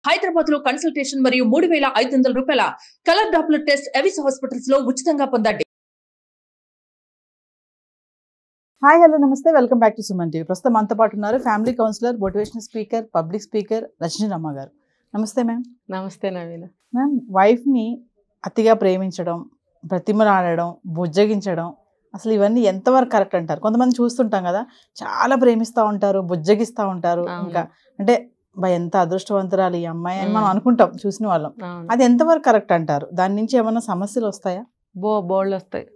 హైదరాబాద్ లో కన్సల్టేషన్ మరియు 3500 రూపాయల colour doppler test Avis hospitals లో ఉచితంగా పొందండి. హాయ్ హలో నమస్తే, welcome back to Suman TV. ప్రస్తుతం మనతో పాటు ఉన్నారు family counsellor, motivational speaker, public speaker Rajani Ramma గారు. నమస్తే మ్యామ్. నమస్తే నవీన. మ్యామ్, వైఫ్ని అతిగా ప్రేమించడం, బ్రతిమలాడడం, బుజ్జగించడం, అసలు ఇవన్నీ ఎంతవరకు కరెక్ట్ అంటారు? కొంతమంది చూస్తుంటాం కదా, చాలా ప్రేమిస్తూ ఉంటారు, బుజ్జగిస్తూ ఉంటారు. ఇంకా అంటే ఎంత అదృష్టవంతురాలు ఈ అమ్మాయి అని మనం అనుకుంటాం చూసిన వాళ్ళం. అది ఎంతవరకు కరెక్ట్ అంటారు? దాని నుంచి ఏమైనా సమస్యలు వస్తాయా? బోల్డ్ వస్తాయి.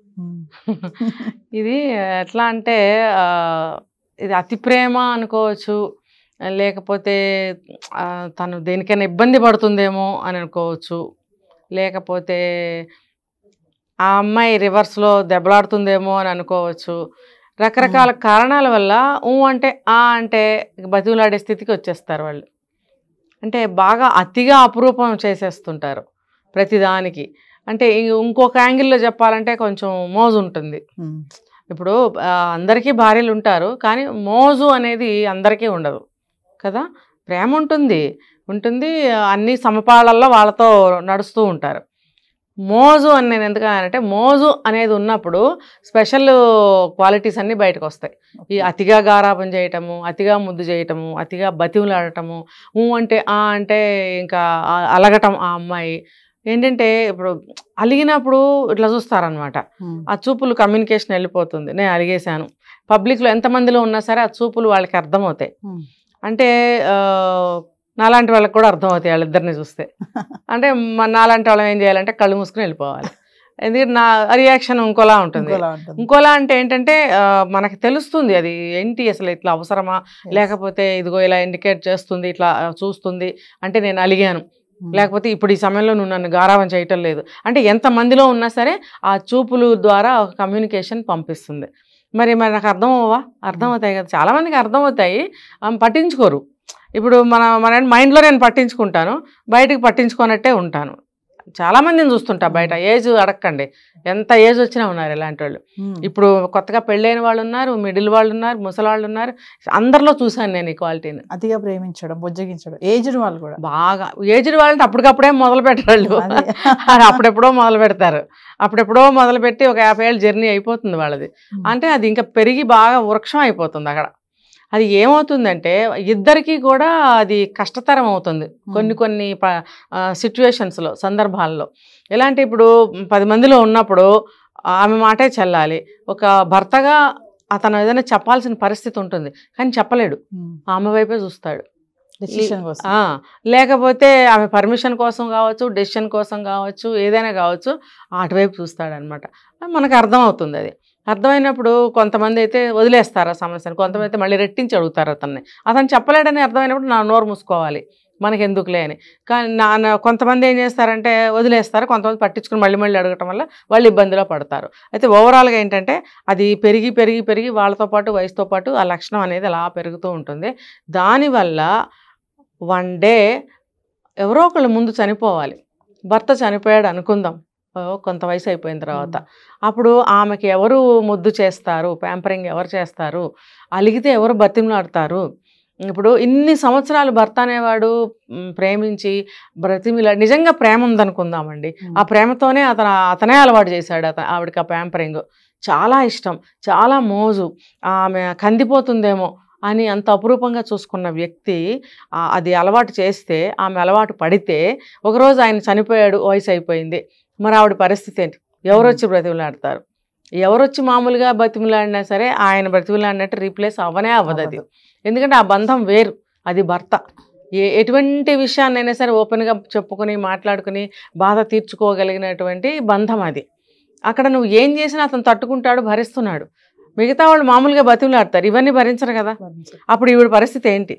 ఇది ఎట్లా అంటే ఇది అతి ప్రేమ అనుకోవచ్చు, లేకపోతే తను దేనికైనా ఇబ్బంది పడుతుందేమో అని అనుకోవచ్చు, లేకపోతే ఆ అమ్మాయి రివర్స్లో దెబ్బలాడుతుందేమో అని అనుకోవచ్చు. రకరకాల కారణాల వల్ల అంటే బతిమలాడే స్థితికి వచ్చేస్తారు వాళ్ళు. అంటే బాగా అతిగా అపురూపం చేసేస్తుంటారు ప్రతిదానికి. అంటే ఇంకొక యాంగిల్లో చెప్పాలంటే కొంచెం మోజు ఉంటుంది. ఇప్పుడు అందరికీ భార్యలు ఉంటారు, కానీ మోజు అనేది అందరికీ ఉండదు కదా. ప్రేమ ఉంటుంది, అన్ని సమపాళల్లో వాళ్ళతో నడుస్తూ ఉంటారు. మోజు అని నేను ఎందుకనంటే, మోజు అనేది ఉన్నప్పుడు స్పెషల్ క్వాలిటీస్ అన్నీ బయటకు వస్తాయి. ఈ అతిగా గారాబం చేయటము, అతిగా ముద్దు చేయటము, అతిగా బతిమలాడటము, అంటే ఇంకా అలగటం. ఆ అమ్మాయి ఏంటంటే ఇప్పుడు అలిగినప్పుడు ఇట్లా చూస్తారనమాట. ఆ చూపులు కమ్యూనికేషన్ వెళ్ళిపోతుంది. నేను అలిగేశాను. పబ్లిక్లో ఎంతమందిలో ఉన్నా సరే ఆ చూపులు వాళ్ళకి అర్థమవుతాయి. అంటే నాలాంటి వాళ్ళకి కూడా అర్థమవుతాయి వాళ్ళిద్దరిని చూస్తే. అంటే నాలాంటి వాళ్ళం ఏం చేయాలంటే కళ్ళు మూసుకుని వెళ్ళిపోవాలి. ఎందుకంటే నా రియాక్షన్ ఇంకోలా ఉంటుంది. ఇంకోలా అంటే ఏంటంటే మనకి తెలుస్తుంది అది ఏంటి, అసలు ఇట్లా అవసరమా, లేకపోతే ఇదిగో ఇలా ఇండికేట్ చేస్తుంది, ఇట్లా చూస్తుంది అంటే నేను అలిగాను, లేకపోతే ఇప్పుడు ఈ సమయంలో నువ్వు నన్ను గారాబం చేయటం లేదు అంటే ఎంతమందిలో ఉన్నా సరే ఆ చూపులు ద్వారా ఒక కమ్యూనికేషన్ పంపిస్తుంది. మరి నాకు అర్థమవుతాయి కదా, చాలామందికి అర్థమవుతాయి, పట్టించుకోరు. ఇప్పుడు మన మైండ్లో నేను పట్టించుకుంటాను, బయటకు పట్టించుకోనట్టే ఉంటాను. చాలామందిని చూస్తుంటా బయట. ఏజ్ అడగండి, ఎంత ఏజ్ వచ్చినా ఉన్నారు ఇలాంటి వాళ్ళు. ఇప్పుడు కొత్తగా పెళ్ళైన వాళ్ళు ఉన్నారు, మిడిల్ వాళ్ళు ఉన్నారు, ముసలి వాళ్ళు ఉన్నారు. అందరిలో చూశాను నేను ఈ క్వాలిటీని. అతిగా ప్రేమించడం, బుజ్జగించడం. ఏజ్డ్ వాళ్ళు కూడా బాగా ఏజ్డ్ వాళ్ళంటే అప్పటికప్పుడే మొదలు పెట్టారు. అప్పుడెప్పుడో మొదలు పెడతారు. అప్పుడెప్పుడో మొదలుపెట్టి ఒక 50 ఏళ్ళ జర్నీ అయిపోతుంది వాళ్ళది. అంటే అది ఇంకా పెరిగి బాగా వృక్షం అయిపోతుంది అక్కడ. అది ఏమవుతుందంటే ఇద్దరికీ కూడా అది కష్టతరం అవుతుంది కొన్ని సిచ్యువేషన్స్లో, సందర్భాల్లో. ఎలా అంటే ఇప్పుడు 10 మందిలో ఉన్నప్పుడు ఆమె మాటే చెల్లాలి. ఒక భర్తగా అతను ఏదైనా చెప్పాల్సిన పరిస్థితి ఉంటుంది, కానీ చెప్పలేడు. ఆమె వైపే చూస్తాడు. లేకపోతే ఆమె పర్మిషన్ కోసం కావచ్చు, డెసిషన్ కోసం కావచ్చు, ఏదైనా కావచ్చు, అటువైపు చూస్తాడనమాట. మనకు అర్థమవుతుంది. అది అర్థమైనప్పుడు కొంతమంది అయితే వదిలేస్తారు ఆ సమస్యను, కొంతమంది అయితే మళ్ళీ రెట్టించి అడుగుతారు అతను చెప్పలేడని అర్థమైనప్పుడు నా నోరు మూసుకోవాలి, మనకి ఎందుకులే అని. కానీ కొంతమంది ఏం చేస్తారంటే వదిలేస్తారు, కొంతమంది పట్టించుకుని మళ్ళీ అడగటం వల్ల వాళ్ళు ఇబ్బందిలో పడతారు. అయితే ఓవరాల్గా ఏంటంటే అది పెరిగి వాళ్ళతో పాటు వయసుతో పాటు ఆ లక్షణం అనేది అలా పెరుగుతూ ఉంటుంది. దానివల్ల వన్ డే ఎవరో ఒకళ్ళు ముందు చనిపోవాలి. భర్త చనిపోయాడు అనుకుందాం, కొంత వయసు అయిపోయిన తర్వాత. అప్పుడు ఆమెకి ఎవరు ముద్దు చేస్తారు, ప్యాంపరింగ్ ఎవరు చేస్తారు, అలిగితే ఎవరు బతిమలాడతారు? ఇప్పుడు ఇన్ని సంవత్సరాలు భర్త అనేవాడు ప్రేమించి నిజంగా ప్రేమ ఉందనుకుందామండి, ఆ ప్రేమతోనే అతనే అలవాటు చేశాడు ఆవిడకి ఆ ప్యాంపరింగ్. చాలా ఇష్టం, చాలా మోజు, ఆమె కందిపోతుందేమో అని అంత అపురూపంగా చూసుకున్న వ్యక్తి అది అలవాటు చేస్తే, ఆమె అలవాటు పడితే, ఒకరోజు ఆయన చనిపోయాడు, వయసు అయిపోయింది, మరి ఆవిడ పరిస్థితి ఏంటి? ఎవరొచ్చి బ్రతిమలాడతారు? ఎవరొచ్చి మామూలుగా బతిమలాడినా సరే ఆయన బ్రతిమలాడినట్టు రీప్లేస్ అవ్వదు అది. ఎందుకంటే ఆ బంధం వేరు, అది భర్త. ఎటువంటి విషయాన్నైనా సరే ఓపెన్గా చెప్పుకొని మాట్లాడుకుని బాధ తీర్చుకోగలిగినటువంటి బంధం అది. అక్కడ నువ్వు ఏం చేసినా అతను తట్టుకుంటాడు, భరిస్తున్నాడు. మిగతా వాళ్ళు మామూలుగా బతిమలాడతారు, ఇవన్నీ భరించరు కదా. అప్పుడు ఈవిడ పరిస్థితి ఏంటి?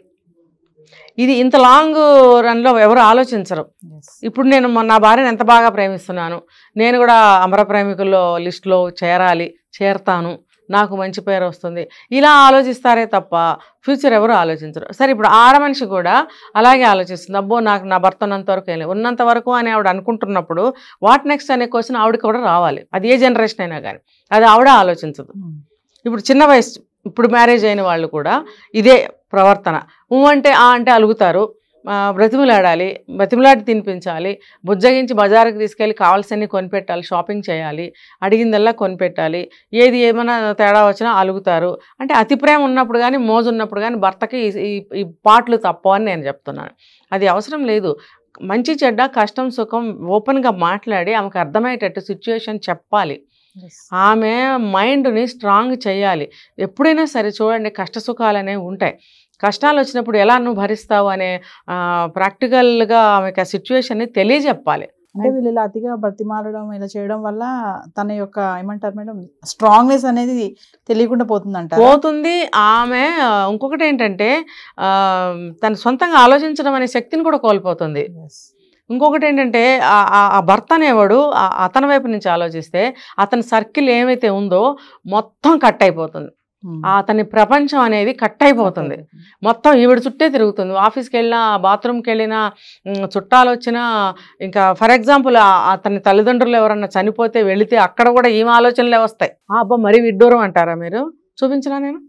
ఇది ఇంత లాంగ్ రన్లో ఎవరు ఆలోచించరు. ఇప్పుడు నేను నా భార్యను ఎంత బాగా ప్రేమిస్తున్నాను, నేను కూడా అమర ప్రేమికుల్లో లిస్టులో చేరతాను, నాకు మంచి పేరు వస్తుంది, ఇలా ఆలోచిస్తారే తప్ప ఫ్యూచర్ ఎవరు ఆలోచించరు. సరే, ఇప్పుడు ఆడ మనిషి కూడా అలాగే ఆలోచిస్తుంది. అబ్బో నాకు నా భర్త ఉన్నంతవరకు ఉన్నంత వరకు అని ఆవిడ అనుకుంటున్నప్పుడు వాట్ నెక్స్ట్ అనే క్వశ్చన్ ఆవిడకి కూడా రావాలి. అది ఏ జనరేషన్ అయినా కానీ అది ఆవిడ ఆలోచించదు. ఇప్పుడు చిన్న వయసు, ఇప్పుడు మ్యారేజ్ అయిన వాళ్ళు కూడా ఇదే ప్రవర్తన. అంటే అలుగుతారు, బ్రతిమలాడాలి, బ్రతిమలాడి తినిపించాలి, బుజ్జగించి బజారుకి తీసుకెళ్ళి కావాల్సినవి కొనిపెట్టాలి, షాపింగ్ చేయాలి, అడిగిందల్లా కొనిపెట్టాలి, ఏది ఏమైనా తేడా వచ్చినా అలుగుతారు. అంటే అతి ప్రేమ ఉన్నప్పుడు కానీ మోజు ఉన్నప్పుడు కానీ భర్తకి ఈ పాటలు తప్ప అని నేను చెప్తున్నాను. అది అవసరం లేదు. మంచి చెడ్డ కష్టం సుఖం ఓపెన్గా మాట్లాడి ఆమెకు అర్థమయ్యేటట్టు సిచ్యుయేషన్ చెప్పాలి. ఆమె మైండ్ని స్ట్రాంగ్ చేయాలి. ఎప్పుడైనా సరే చూడండి, కష్ట సుఖాలు అనేవి ఉంటాయి. కష్టాలు వచ్చినప్పుడు ఎలా నువ్వు భరిస్తావు అనే ప్రాక్టికల్గా ఆమెకు ఆ సిచ్యువేషన్ని తెలియజెప్పాలి. అంటే వీళ్ళు ఇలా అతిగా బ్రతిమాలడం ఇలా చేయడం వల్ల తన యొక్క ఏమంటారు మేడం స్ట్రాంగ్నెస్ అనేది తెలియకుండా పోతుంది. ఆమె ఇంకొకటి ఏంటంటే తన సొంతంగా ఆలోచించడం అనే శక్తిని కూడా కోల్పోతుంది. ఇంకొకటి ఏంటంటే ఆ భర్త అనేవాడు అతని వైపు నుంచి ఆలోచిస్తే అతని సర్కిల్ ఏమైతే ఉందో మొత్తం కట్ అయిపోతుంది. అతని ప్రపంచం అనేది కట్ అయిపోతుంది. మొత్తం ఈవిడ చుట్టే తిరుగుతుంది. ఆఫీస్కి వెళ్ళినా, బాత్రూమ్కి వెళ్ళినా, చుట్టాలు వచ్చినా, ఇంకా ఫర్ ఎగ్జాంపుల్ అతని తల్లిదండ్రులు ఎవరన్నా చనిపోతే వెళితే అక్కడ కూడా ఈమె ఆలోచనలే వస్తాయి. అబ్బా మరీ విడ్డూరం అంటారా మీరు? చూపించినా నేను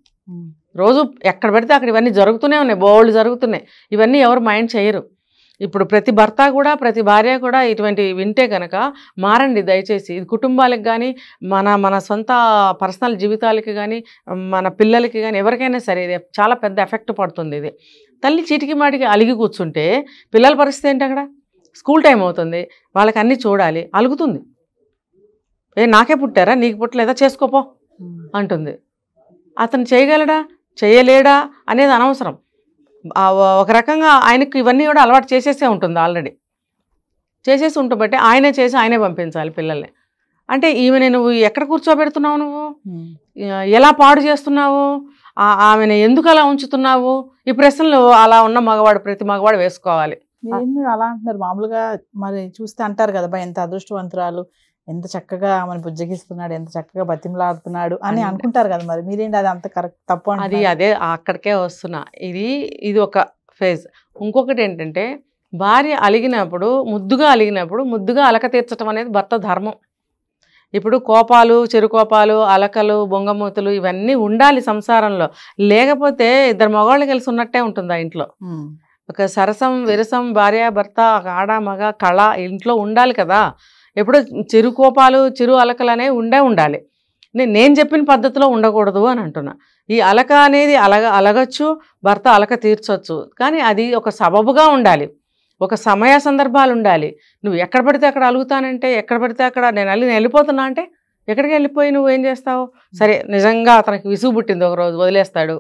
రోజు ఎక్కడ పెడితే అక్కడ ఇవన్నీ జరుగుతూనే ఉన్నాయి, బోల్డ్ జరుగుతున్నాయి. ఇవన్నీ ఎవరు మైండ్ చేయరు. ఇప్పుడు ప్రతి భర్త కూడా ప్రతి భార్య కూడా ఇటువంటి వింటే కనుక మారండి దయచేసి. ఇది కుటుంబాలకు కానీ మన సొంత పర్సనల్ జీవితాలకి కానీ మన పిల్లలకి కానీ ఎవరికైనా సరే ఇది చాలా పెద్ద ఎఫెక్ట్ పడుతుంది. ఇది తల్లి చీటికి మాటికి అలిగి కూర్చుంటే పిల్లల పరిస్థితి ఏంటి? అక్కడ స్కూల్ టైం అవుతుంది, వాళ్ళకి అన్నీ చూడాలి, అలుగుతుంది. నాకే పుట్టారా, నీకు పుట్టలేదా, చేసుకోపో అంటుంది. అతను చేయగలడా చేయలేడా అనేది అనవసరం. ఒక రకంగా ఆయనకు ఇవన్నీ కూడా అలవాటు చేసేసే ఉంటుంది, ఆల్రెడీ చేసేసి ఉంటుంబట్టి ఆయనే చేసి ఆయనే పంపించాలి పిల్లల్ని. అంటే ఈమెను నువ్వు ఎక్కడ కూర్చోబెడుతున్నావు, నువ్వు ఎలా పాడు చేస్తున్నావు, ఆమెను ఎందుకు అలా ఉంచుతున్నావు, ఈ ప్రశ్నలు అలా ఉన్న మగవాడు ప్రతి మగవాడు వేసుకోవాలి. అలా అంటున్నారు మామూలుగా. మరి చూస్తే అంటారు కదా, ఎంత అదృష్టవంతురాలు, ఎంత చక్కగా ఆమెను బుజ్జగిస్తున్నాడు, ఎంత చక్కగా బతిమలాడుతున్నాడు అని అనుకుంటారు కదా. మరి మీరేంటి అది అంత కరెక్ట్ తప్పు? అదే అక్కడికే వస్తున్నా. ఇది ఒక ఫేజ్. ఇంకొకటి ఏంటంటే భార్య అలిగినప్పుడు ముద్దుగా అలక తీర్చడం అనేది భర్త ధర్మం. ఇప్పుడు కోపాలు, చెరుకోపాలు, అలకలు, బొంగమూతులు ఇవన్నీ ఉండాలి సంసారంలో. లేకపోతే ఇద్దరు మగవాళ్ళు కలిసి ఉన్నట్టే ఉంటుంది ఆ ఇంట్లో. ఒక సరసం విరసం భార్య భర్త ఆడ మగ కళ ఇంట్లో ఉండాలి కదా. ఎప్పుడు చిరు కోపాలు చిరు అలకలు అనేవి ఉండాలి. నేను చెప్పిన పద్ధతిలో ఉండకూడదు అని అంటున్నా. ఈ అలక అనేది అలగచ్చు, భర్త అలక తీర్చొచ్చు, కానీ అది ఒక సబబుగా ఉండాలి, ఒక సమయ సందర్భాలు ఉండాలి. నువ్వు ఎక్కడ పడితే అక్కడ అలుగుతానంటే, ఎక్కడ పడితే అక్కడ నేను వెళ్ళిపోతున్నా అంటే ఎక్కడికి వెళ్ళిపోయి నువ్వు ఏం చేస్తావు? సరే నిజంగా అతనికి విసుగు పుట్టింది, ఒకరోజు వదిలేస్తాడు.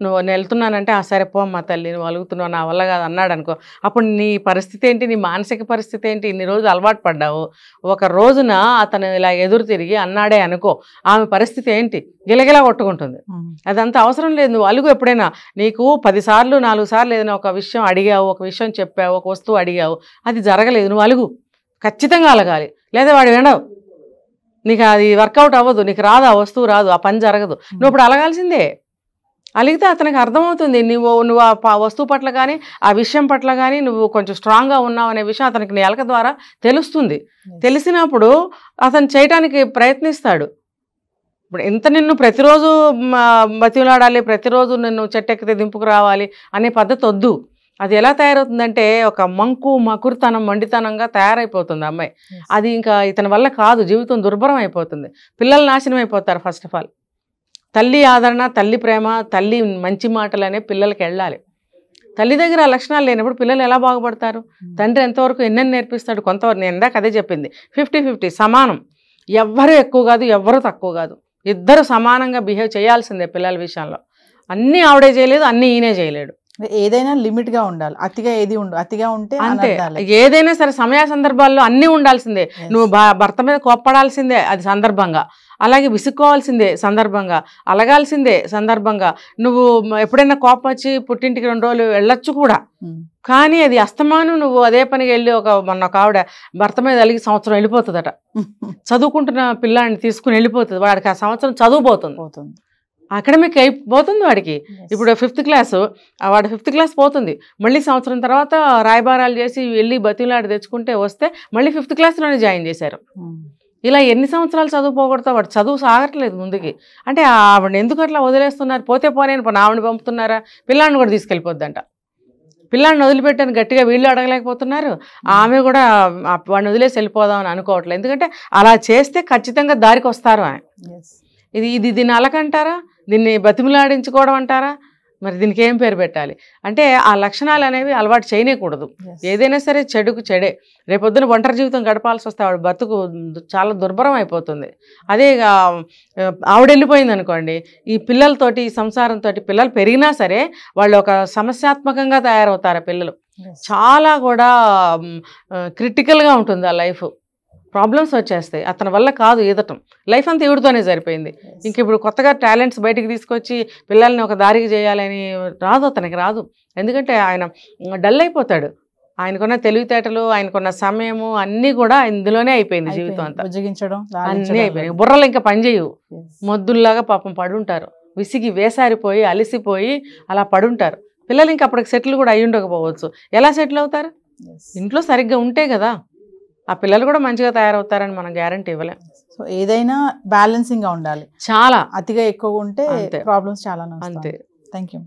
నేను వెళ్తున్నానంటే సరే పోమ్మా తల్లి, నువ్వు అలుగుతున్నావు, నా వల్ల కాదు అన్నాడు అనుకో. అప్పుడు నీ పరిస్థితి ఏంటి, నీ మానసిక పరిస్థితి ఏంటి? ఇన్ని రోజులు అలవాటు పడ్డావు, ఒక రోజున అతను ఇలా ఎదురు తిరిగి అన్నాడే అనుకో, ఆమె పరిస్థితి ఏంటి? గిలగిలా కొట్టుకుంటుంది. అదంతా అవసరం లేదు. నువ్వు అలుగు ఎప్పుడైనా. నీకు 10 సార్లు 4 సార్లు ఏదైనా ఒక విషయం అడిగావు, ఒక విషయం చెప్పావు, ఒక వస్తువు అడిగావు, అది జరగలేదు, నువ్వు అలుగు, ఖచ్చితంగా అలగాలి. లేదా వాడు వినవు, నీకు అది వర్కౌట్ అవ్వదు, నీకు రాదు, ఆ వస్తువు రాదు, ఆ పని జరగదు. నువ్వు ఇప్పుడు అలగాల్సిందే. అలిగితే అతనికి అర్థమవుతుంది నువ్వు ఆ వస్తువు పట్ల కానీ ఆ విషయం పట్ల కానీ నువ్వు కొంచెం స్ట్రాంగ్గా ఉన్నావు అనే విషయం అతనికి నీ అలక ద్వారా తెలుస్తుంది. తెలిసినప్పుడు అతను చేయడానికి ప్రయత్నిస్తాడు. ఇప్పుడు ఎంత నిన్ను ప్రతిరోజు బతిలాడాలి, ప్రతిరోజు నిన్ను చెట్టెక్కితే దింపుకు రావాలి అనే పద్ధతి వద్దు. అది ఎలా తయారవుతుందంటే ఒక మకురుతనం మండితనంగా తయారైపోతుంది అమ్మాయి. అది ఇంకా ఇతని వల్ల కాదు, జీవితం దుర్భరం అయిపోతుంది, పిల్లలు నాశనం అయిపోతారు. ఫస్ట్ ఆఫ్ ఆల్ తల్లి ఆదరణ, తల్లి ప్రేమ, తల్లి మంచి మాటలు అనే పిల్లలకి వెళ్ళాలి. తల్లి దగ్గర ఆ లక్షణాలు లేనప్పుడు పిల్లలు ఎలా బాగుపడతారు? తండ్రి ఎంతవరకు ఎన్నెన్ని నేర్పిస్తాడు? కొంతవరకు. నేను ఇందాక అదే చెప్పింది, 50-50 సమానం. ఎవ్వరూ ఎక్కువ కాదు, ఎవ్వరూ తక్కువ కాదు, ఇద్దరు సమానంగా బిహేవ్ చేయాల్సిందే పిల్లల విషయంలో. అన్నీ ఆవిడే చేయలేదు, అన్నీ ఈయనే చేయలేడు. ఏదైనా లిమిట్ గా ఉండాలి, అతిగా ఏది అతిగా ఉంటే అంతే. ఏదైనా సరే సమయ సందర్భాల్లో అన్నీ ఉండాల్సిందే. నువ్వు భర్త మీద కోప్పడాల్సిందే, అది సందర్భంగా. అలాగే విసుక్కోవాల్సిందే సందర్భంగా, అలగాల్సిందే సందర్భంగా. నువ్వు ఎప్పుడైనా కోపం వచ్చి పుట్టింటికి 2 రోజులు వెళ్ళొచ్చు కూడా, కానీ అది అస్తమానం నువ్వు అదే పనికి వెళ్ళి మొన్న ఒక ఆవిడ భర్త మీద అలిగి సంవత్సరం వెళ్ళిపోతుందట. చదువుకుంటున్న పిల్లాడిని తీసుకుని వెళ్ళిపోతుంది, వాడికి ఆ సంవత్సరం చదువు పోతుంది, అకాడమిక్ అయిపోతుంది వాడికి. ఇప్పుడు 5th క్లాసు, వాడు 5th క్లాస్ పోతుంది, మళ్ళీ సంవత్సరం తర్వాత రాయబారాలు చేసి వెళ్ళి బతిలాడి తెచ్చుకుంటే వస్తే మళ్ళీ 5th క్లాస్లోనే జాయిన్ చేశారు. ఇలా ఎన్ని సంవత్సరాలు చదువు పోగొడతా, వాడు చదువు సాగట్లేదు ముందుకి. అంటే ఆవిడని ఎందుకు అట్లా వదిలేస్తున్నారు? పోతే పోనే ఆవిడని పంపుతున్నారా? పిల్లాడిని కూడా తీసుకెళ్ళిపోద్దంట. పిల్లాడిని వదిలిపెట్టాను గట్టిగా వీళ్ళు అడగలేకపోతున్నారు, ఆమె కూడా వాడిని వదిలేసి వెళ్ళిపోదాం అని అనుకోవట్లేదు. ఎందుకంటే అలా చేస్తే ఖచ్చితంగా దారికి వస్తారు ఆయన. దీన్ని అలకంటారా, దీన్ని బతిమిలాడించుకోవడం అంటారా, మరి దీనికి ఏం పేరు పెట్టాలి అంటే ఆ లక్షణాలు అనేవి అలవాటు చేయకూడదు. ఏదైనా సరే చెడుకు చెడే. రేపొద్దున ఒంటరి జీవితం గడపాల్సి వస్తే ఆవిడ బతుకు చాలా దుర్భరం అయిపోతుంది. అదే ఆవిడ వెళ్ళిపోయింది అనుకోండి, ఈ పిల్లలతోటి ఈ సంసారంతో పిల్లలు పెరిగినా సరే వాళ్ళు ఒక సమస్యాత్మకంగా తయారవుతారు. పిల్లలు చాలా కూడా క్రిటికల్గా ఉంటుంది ఆ లైఫ్. ప్రాబ్లమ్స్ వచ్చేస్తాయి. అతని వల్ల కాదు ఈదటం, లైఫ్ అంతా ఈవిడతోనే సరిపోయింది. ఇంక ఇప్పుడు కొత్తగా టాలెంట్స్ బయటికి తీసుకొచ్చి పిల్లల్ని ఒక దారికి చేయాలని రాదు, అతనికి రాదు. ఎందుకంటే ఆయన డల్ అయిపోతాడు. ఆయనకున్న తెలివితేటలు, ఆయనకున్న సమయము అన్నీ కూడా ఇందులోనే అయిపోయింది. జీవితం అంతా అన్నీ అయిపోయినాయి. బుర్రలు ఇంకా పనిచేయవు, మొద్దుల్లాగా పాపం పడుంటారు, విసిగి వేసారిపోయి అలిసిపోయి అలా పడుంటారు. పిల్లలు ఇంకా అప్పటికి సెటిల్ కూడా అయ్యి ఉండకపోవచ్చు. ఎలా సెటిల్ అవుతారు? ఇంట్లో సరిగ్గా ఉంటే కదా ఆ పిల్లలు కూడా మంచిగా తయారవుతారని మనం గ్యారంటీ ఇవ్వలేం. సో ఏదైనా బ్యాలెన్సింగ్ గా ఉండాలి. చాలా అతిగా ఎక్కువ ఉంటే ప్రాబ్లమ్స్ చాలా. అంతే. Thank you.